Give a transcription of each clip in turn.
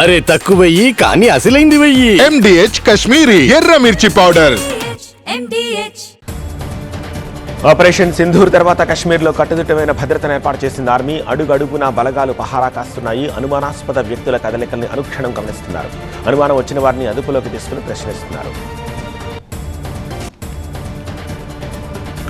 అరే తక్కువయ్యి కానీ అసలైంది వెయ్యి. MDH కాశ్మీరీ ఎర్ర మిర్చి పౌడర్. ఆపరేషన్ సింధూర్ తర్వాత కశ్మీర్లో కట్టుదిట్టమైన భద్రతను ఏర్పాటు చేసింది ఆర్మీ. అడుగడుగునా బలగాలు పహారా కాస్తున్నాయి. అనుమానాస్పద వ్యక్తుల కదలికల్ని అనుక్షణం గమనిస్తున్నారు. అనుమానం వచ్చిన వారిని అదుపులోకి తీసుకుని ప్రశ్నిస్తున్నారు.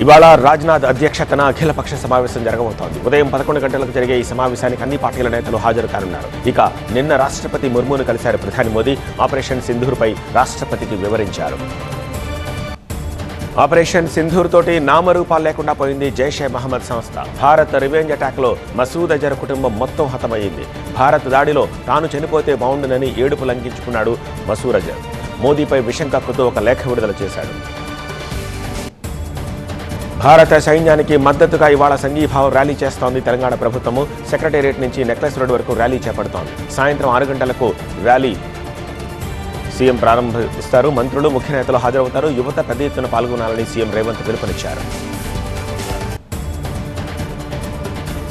ఇవాళ రాజ్నాథ్ అధ్యక్షతన అఖిలపక్ష సమావేశం జరగబోతోంది. ఉదయం 11 గంటలకు జరిగే ఈ సమావేశానికి అన్ని పార్టీల నేతలు హాజరు కానున్నారు. ఇక నిన్న రాష్ట్రపతి ముర్మును కలిశారు ప్రధాని మోదీ. ఆపరేషన్ సింధూర్పై రాష్ట్రపతికి వివరించారు. ఆపరేషన్ సింధూర్ తోటి నామరూపాలు లేకుండా పోయింది జైషే మహమ్మద్ సంస్థ. భారత్ రివెంజ్ అటాక్లో మసూద్ అజర్ కుటుంబం మొత్తం హతమయ్యింది. భారత్ దాడిలో తాను చనిపోతే బాగుండునని ఏడుపు లంఘించుకున్నాడు మసూద్ అజర్. మోదీపై విషం కక్కుతూ ఒక లేఖ విడుదల చేశాడు. భారత సైన్యానికి మద్దతుగా ఇవాళ సంఘీభావం ర్యాలీ చేస్తోంది తెలంగాణ ప్రభుత్వము. సెక్రటేరియట్ నుంచి నెక్లెస్ రోడ్ వరకు ర్యాలీ చేపడుతోంది. సాయంత్రం 6 గంటలకు ర్యాలీ సీఎం ప్రారంభిస్తారు. మంత్రులు, ముఖ్య నేతలు హాజరవుతారు. యువత పెద్ద ఎత్తున పాల్గొనాలని సీఎం రేవంత్ పిలుపునిచ్చారు.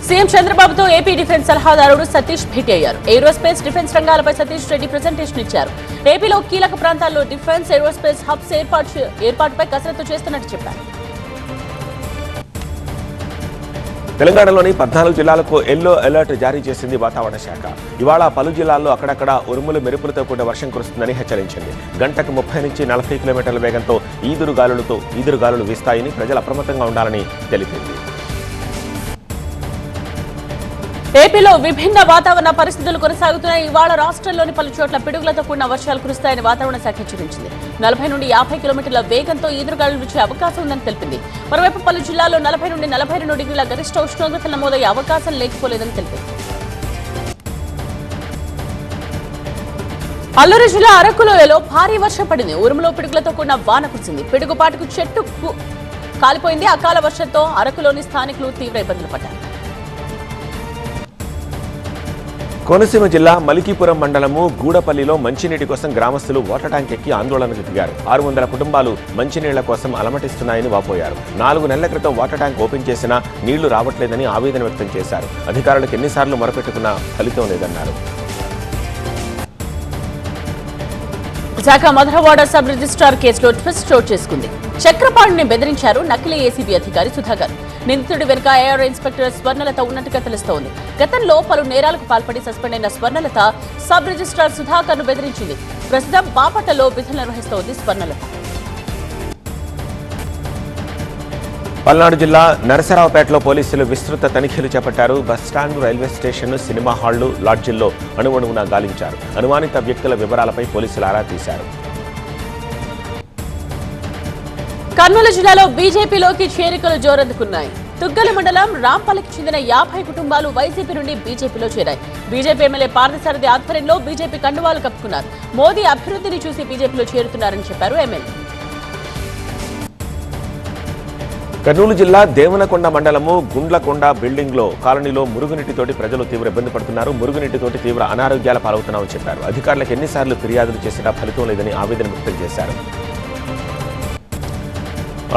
సీఎం చంద్రబాబుతో ఏపీ డిఫెన్స్ సలహాదారుడు సతీష్ భేటీ అయ్యారు. ఏరోస్పేస్, డిఫెన్స్ రంగాలపై సతీష్ రెడ్డి ప్రెజెంటేషన్ ఇచ్చారు. ఏపీలో కీలక ప్రాంతాల్లో డిఫెన్స్, ఏరోస్పేస్ హబ్స్ ఏర్పాటుపై కసరత్తు చేస్తున్నట్టు చెప్పారు. తెలంగాణలోని 14 జిల్లాలకు ఎల్లో అలర్ట్ జారీ చేసింది వాతావరణ శాఖ. ఇవాళ పలు జిల్లాల్లో అక్కడక్కడ ఉరుములు మెరుపులతో కూడిన వర్షం కురుస్తుందని హెచ్చరించింది. గంటకు 30 నుంచి 40 కిలోమీటర్ల వేగంతో ఈదురుగాలులు వీస్తాయని ప్రజలు అప్రమత్తంగా ఉండాలని తెలిపింది. ఏపీలో విభిన్న వాతావరణ పరిస్థితులు కొనసాగుతున్నాయి. ఇవాళ రాష్ట్రంలోని పలు చోట్ల పిడుగులతో కూడిన వర్షాలు కురుస్తాయని వాతావరణ శాఖ హెచ్చరించింది. 40 నుండి 50 కిలోమీటర్ల వేగంతో ఈదురుగాలులు వీచే అవకాశం ఉందని తెలిపింది. మరోవైపు పలు జిల్లాల్లో 40 నుండి 42 డిగ్రీల గరిష్ట ఉష్ణోగ్రతలు నమోదయ్యే అవకాశం లేకపోలేదని తెలిపింది. అల్లూరు జిల్లా అరకులోయలో భారీ వర్షం పడింది. ఉరుములో పిడుగులతో కూడిన వాన కురిసింది. పిడుగుపాటుకు చెట్టు కాలిపోయింది. అకాల వర్షంతో అరకులోని స్థానికులు తీవ్ర ఇబ్బందులు పడ్డారు. కోనసీమ జిల్లా మలికీపురం మండలము గూడపల్లిలో మంచినీటి కోసం గ్రామస్తులు వాటర్ ట్యాంక్ ఎక్కి ఆందోళనకు దిగారు. 600 కుటుంబాలు మంచినీళ్ల కోసం అలమటిస్తున్నాయని వాపోయారు. 4 నెలల క్రితం వాటర్ ట్యాంక్ ఓపెన్ చేసినా నీళ్లు రావట్లేదని ఆవేదన వ్యక్తం చేశారు. అధికారులకు ఎన్నిసార్లు మొరపెట్టుకున్నా ఫలితం లేదన్నారు. విశాఖ మధురవాడ సబ్ రిజిస్ట్రార్ కేసులో ట్విస్ట్ చోటు చేసుకుంది. చక్రపాణిని బెదిరించారు నకిలీ ఏసీబీ అధికారి సుధాకర్. నిందితుడి వెనుక ఏఆర్ ఇన్స్పెక్టర్ స్వర్ణలత ఉన్నట్టుగా తెలుస్తోంది. గతంలో పలు నేరాలకు పాల్పడి సస్పెండ్ అయిన స్వర్ణలత సబ్ రిజిస్ట్రార్ సుధాకర్ ను బెదిరించింది. ప్రస్తుతం బాపట్లలో విధులు నిర్వహిస్తోంది స్వర్ణలత. పల్నాడు జిల్లా నరసరావుపేటలో పోలీసులు విస్తృత తనిఖీలు చేపట్టారు. బస్టాండ్, రైల్వే స్టేషన్, సినిమా హాళ్లు, లాడ్జిల్లో అణువణువునా గాలించారు. అనుమానిత వ్యక్తుల వివరాలపై పోలీసులు ఆరా తీశారు. కర్నూలు జిల్లాలో బీజేపీలోకి చేరికలు జోరందుకున్నాయి. తుగ్గల మండలం రాంపల్లికి చెందిన 50 కుటుంబాలు వైసీపీ నుండి బీజేపీలో చేరాయి. బీజేపీ ఎమ్మెల్యే పార్థసారథి ఆధ్వర్యంలో బీజేపీ కండువాలు కప్పుకున్నారు. మోదీ అభివృద్ధిని చూసి బీజేపీలో చేరుతున్నారని చెప్పారు ఎమ్మెల్యే. కర్నూలు జిల్లా దేవనకొండ మండలము గుండ్లకొండ బిల్డింగ్లో కాలనీలో మురుగునీటితోటి ప్రజలు తీవ్ర ఇబ్బంది పడుతున్నారు. మురుగునీటితోటి తీవ్ర అనారోగ్యాల పాలవుతున్నామని చెప్పారు. అధికారులకు ఎన్నిసార్లు ఫిర్యాదులు చేసినా ఫలితం లేదని ఆవేదన వ్యక్తం చేశారు.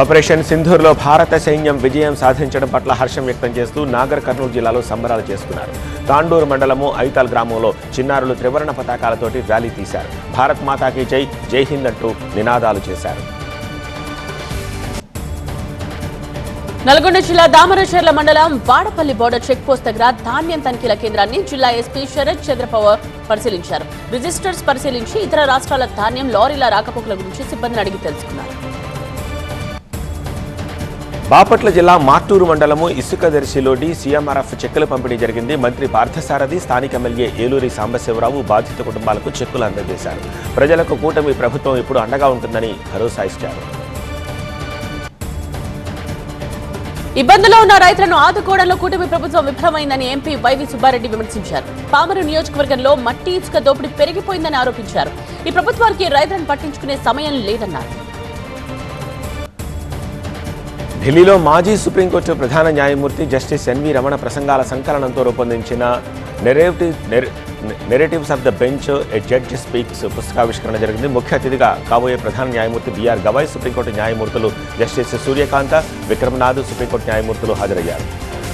ఆపరేషన్ సింధూర్లో భారత సైన్యం విజయం సాధించడం పట్ల హర్షం వ్యక్తం చేస్తూ నాగర్ కర్నూలు జిల్లాలో సంబరాలు చేసుకున్నారు. తాండూరు మండలము ఐతాల్ గ్రామంలో చిన్నారులు త్రివర్ణ పతాకాలతోటి ర్యాలీ తీశారు. భారత్ మాతాకి జై, జై హింద్ అంటూ నినాదాలు చేశారు. నల్గొండ జిల్లా దామరచర్ల మండలం వాడపల్లి బోర్డర్ చెక్ పోస్ట్ దగ్గర ధాన్యం తనిఖీల కేంద్రాన్ని జిల్లా ఎస్పీ శరత్ చంద్రపవార్ పరిశీలించారు. రిజిస్టర్స్ పరిశీలించి ఇతర రాష్ట్రాల ధాన్యం లారీల రాకపోకల గురించి సిబ్బందిని అడిగి తెలుసుకున్నారు. బాపట్ల జిల్లా మార్టూరు మండలము ఇసుకదర్శిలో సీఎంఆర్ఎఫ్ చెక్కుల పంపిణీ జరిగింది. మంత్రి పార్థసారథి, స్థానిక ఎమ్మెల్యే ఏలూరి సాంబశివరావు బాధిత కుటుంబాలకు చెక్కులు అందజేశారు. ప్రజలకు కూటమి ప్రభుత్వం ఇప్పుడు అండగా ఉంటుందని భరోసా ఇచ్చారు. ఇబ్బందుల్లో ఉన్న రైతులను ఆదుకోవడంలో కూటమి ప్రభుత్వం విఫలమైందని ఎంపీ వైవి సుబ్బారెడ్డి విమర్శించారు. పామరు నియోజకవర్గంలో మట్టి ఇసుక దోపిడీ పెరిగిపోయిందని ఆరోపించారు. ఈ ప్రభుత్వానికి రైతులను పట్టించుకునే సమయం లేదన్నారు. ఢిల్లీలో మాజీ సుప్రీంకోర్టు ప్రధాన న్యాయమూర్తి జస్టిస్ ఎన్వి రమణ ప్రసంగాల సంకలనంతో రూపొందించిన narratives of the bench a judge speaks పుస్తకావిష్కరణ జరిగింది. ముఖ్య అతిథిగా కాబోయే ప్రధాన న్యాయమూర్తి బిఆర్ గవాయ్, సుప్రీంకోర్టు న్యాయమూర్తులు జస్టిస్ సూర్యకాంత, విక్రమనాథ్, సుప్రీంకోర్టు న్యాయమూర్తులు హాజరయ్యారు.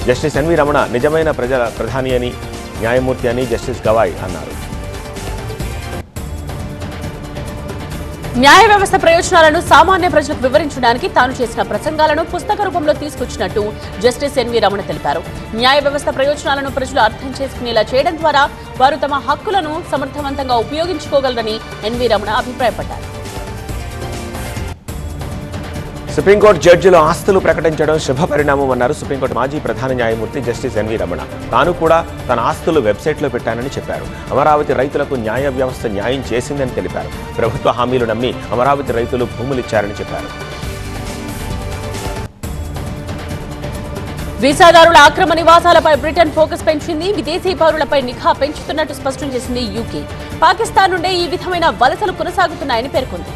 జస్టిస్ ఎన్వి రమణ నిజమైన ప్రధాని అని, న్యాయమూర్తి అని జస్టిస్ గవాయ్ అన్నారు. న్యాయ వ్యవస్థ ప్రయోజనాలను సామాన్య ప్రజలకు వివరించడానికి తాను చేసిన ప్రసంగాలను పుస్తక రూపంలో తీసుకొచ్చినట్టు జస్టిస్ ఎన్వి రమణ తెలిపారు. న్యాయ వ్యవస్థ ప్రయోజనాలను ప్రజలు అర్థం చేసుకునేలా చేయడం ద్వారా వారు తమ హక్కులను సమర్థవంతంగా ఉపయోగించుకోగలరని ఎన్వి రమణ అభిప్రాయపడ్డారు. సుప్రీంకోర్టు జడ్జిలు ఆస్తులు ప్రకటించడం శుభ పరిణామం అన్నారు సుప్రీంకోర్టు మాజీ ప్రధాన న్యాయమూర్తి జస్టిస్ ఎన్వి రమణ. తాను కూడా తన ఆస్తులు వెబ్సైట్లో పెట్టానని చెప్పారు. అమరావతి రైతులకు న్యాయ వ్యవస్థ న్యాయం చేసిందని తెలిపారు. ప్రభుత్వ హామీలు నమ్మి అమరావతి రైతులు భూములిచ్చారని చెప్పారు. వీసాదారుల అక్రమ నివాసాలపై బ్రిటన్ ఫోకస్ పెంచింది. విదేశీ పౌరులపై నిఘా పెంచుతున్నట్టు స్పష్టం చేసింది యూకే. పాకిస్తాన్ నుండే ఈ విధమైన వలసలు కొనసాగుతున్నాయని పేర్కొంది.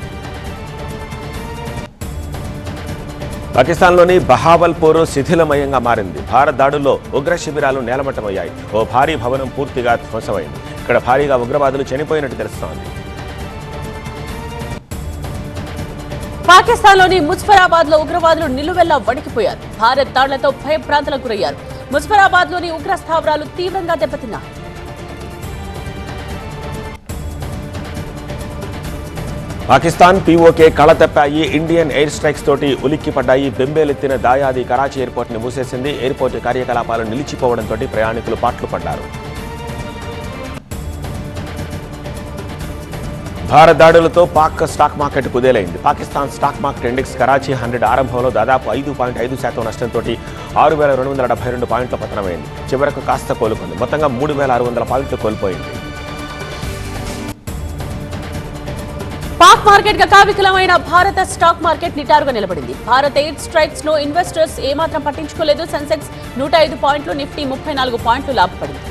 పాకిస్తాన్లోని బహావల్పూర్ శిథిలమయంగా మారింది. భారత్ దాడుల్లో ఉగ్ర శిబిరాలు నేలమట్టమయ్యాయి. ఓ భారీ భవనం పూర్తిగా ధ్వంసమైంది. ఇక్కడ భారీగా ఉగ్రవాదులు చనిపోయినట్టు తెలుస్తోంది. పాకిస్తాన్లోని ముజఫరాబాద్ లో ఉగ్రవాదులు నిలువెల్లా వణికిపోయారు. భారత్ దాడులతో భయభ్రాంతులకు గురయ్యారు. ముజఫరాబాద్ లోని ఉగ్ర స్థావరాలు తీవ్రంగా దెబ్బతిన్నాయి. పాకిస్తాన్ పీఓకే కళ తప్పాయి. ఇండియన్ ఎయిర్ స్ట్రైక్స్ తోటి ఉలిక్కిపడ్డాయి. బెంబేలెత్తిన దాయాది కరాచీ ఎయిర్పోర్ట్ ని మూసేసింది. ఎయిర్పోర్ట్ కార్యకలాపాలు నిలిచిపోవడంతో ప్రయాణికులు పాట్లు పడ్డారు. భారత్ దాడులతో పాక్ స్టాక్ మార్కెట్ కుదేలైంది. Pakistan stock market index Karachi 100 ఆరంభంలో దాదాపు 5.5% నష్టంతో 6,272 పాయింట్ల పతనమైంది. చివరకు కాస్త కోలుకుంది. మొత్తంగా 3,600 పాయింట్లు కోల్పోయింది. పాక్ మార్కెట్ గా కావికలమైన భారత స్టాక్ మార్కెట్ నిటారుగా నిలబడింది. భారత్ ఎయిర్ స్ట్రైక్స్ లో ఇన్వెస్టర్స్ ఏమాత్రం పట్టించుకోలేదు. సెన్సెక్స్ 105 పాయింట్లు, నిఫ్టీ 34 పాయింట్లు లాభపడింది.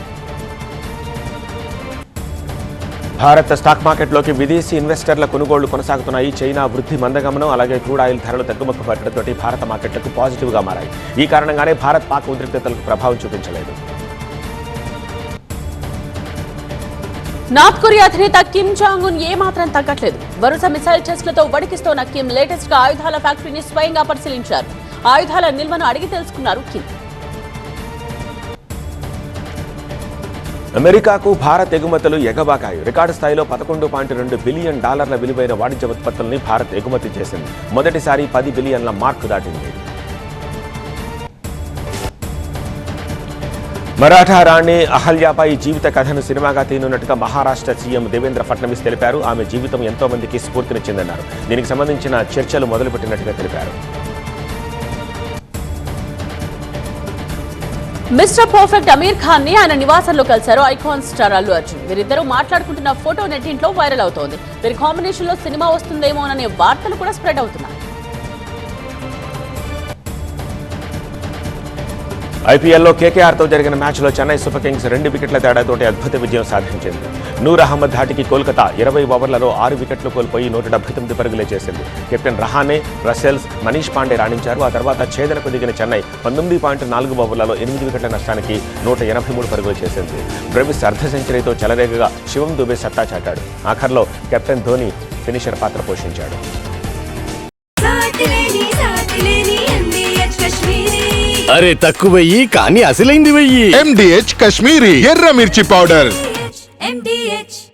భారత స్టాక్ మార్కెట్లోకి విదేశీ ఇన్వెస్టర్ల కొనుగోళ్లు కొనసాగుతున్నాయి. చైనా వృద్ధి మందగమనం, అలాగే క్రూడ్ ఆయిల్ ధరలు తగ్గుముఖం పట్టడంతో భారత మార్కెట్లకు పాజిటివ్గా మారాయి. ఈ కారణంగానే భారత్ పాక్ ఉద్రిక్తతలకు ప్రభావం చూపించలేదు. నార్త్ కొరియా అధినేత కిమ్ జాంగ్ ఉన్ ఏమాత్రం తగ్గట్లేదు. వరుస మిసైల్ టెస్టులతో వణికిస్తోన్న కిమ్ లేటెస్ట్ గా ఆయుధాల ఫ్యాక్టరీని స్వయంగా పరిశీలించారు. ఆయుధాల నిల్వను అడిగి తెలుసుకున్నారు కిమ్. అమెరికాకు భారత్ ఎగుమతులు ఎగబాకాయి. రికార్డు స్థాయిలో $11.2 బిలియన్ విలువైన వాణిజ్య ఉత్పత్తుల్ని భారత్ ఎగుమతి చేసింది. మొదటిసారి 10 బిలియన్ల మార్కు దాటింది. మరాఠా రాణి అహల్యాపై జీవిత కథను సినిమాగా తీనున్నట్టుగా మహారాష్ట్ర సీఎం దేవేంద్ర ఫడ్నవీస్ తెలిపారు. ఆమె జీవితం ఎంతో మందికి స్ఫూర్తినిచ్చిందన్నారు. దీనికి సంబంధించిన చర్చలు మొదలుపెట్టినట్టుగా తెలిపారు. మిస్టర్ పర్ఫెక్ట్ అమీర్ ఖాన్ ని ఆయన నివాసంలో కలిశారు ఐకాన్ స్టార్ అల్లు అర్జున్. వీరిద్దరూ మాట్లాడుకుంటున్న ఫోటో నెట్టింట్లో వైరల్ అవుతోంది. వీరి కాంబినేషన్ లో సినిమా వస్తుందేమోననే వార్తలు కూడా స్ప్రెడ్ అవుతున్నాయి. ఐపీఎల్లో కేకేఆర్తో జరిగిన మ్యాచ్లో చెన్నై సూపర్ కింగ్స్ 2 వికెట్ల తేడాతోటి అద్భుత విజయం సాధించింది. నూర్ అహ్మద్ ధాటికి కోల్కతా 20 ఓవర్లలో 6 వికెట్లు కోల్పోయి 179 పరుగులే చేసింది. కెప్టెన్ రహానే, రసెల్స్, మనీష్ పాండే రాణించారు. ఆ తర్వాత ఛేదనకు దిగిన చెన్నై 19.4 ఓవర్లలో 8 వికెట్ల నష్టానికి 183 పరుగులు చేసింది. బ్రెవిస్ అర్ధ సెంచరీతో చెలరేగగా శివం దుబే సత్తా చాటాడు. ఆఖర్లో కెప్టెన్ ధోని ఫినిషర్ పాత్ర పోషించాడు. అరే తక్కువయ్యి కానీ అసలైంది వెయ్యి. MDH కాశ్మీరీ ఎర్ర మిర్చి పౌడర్.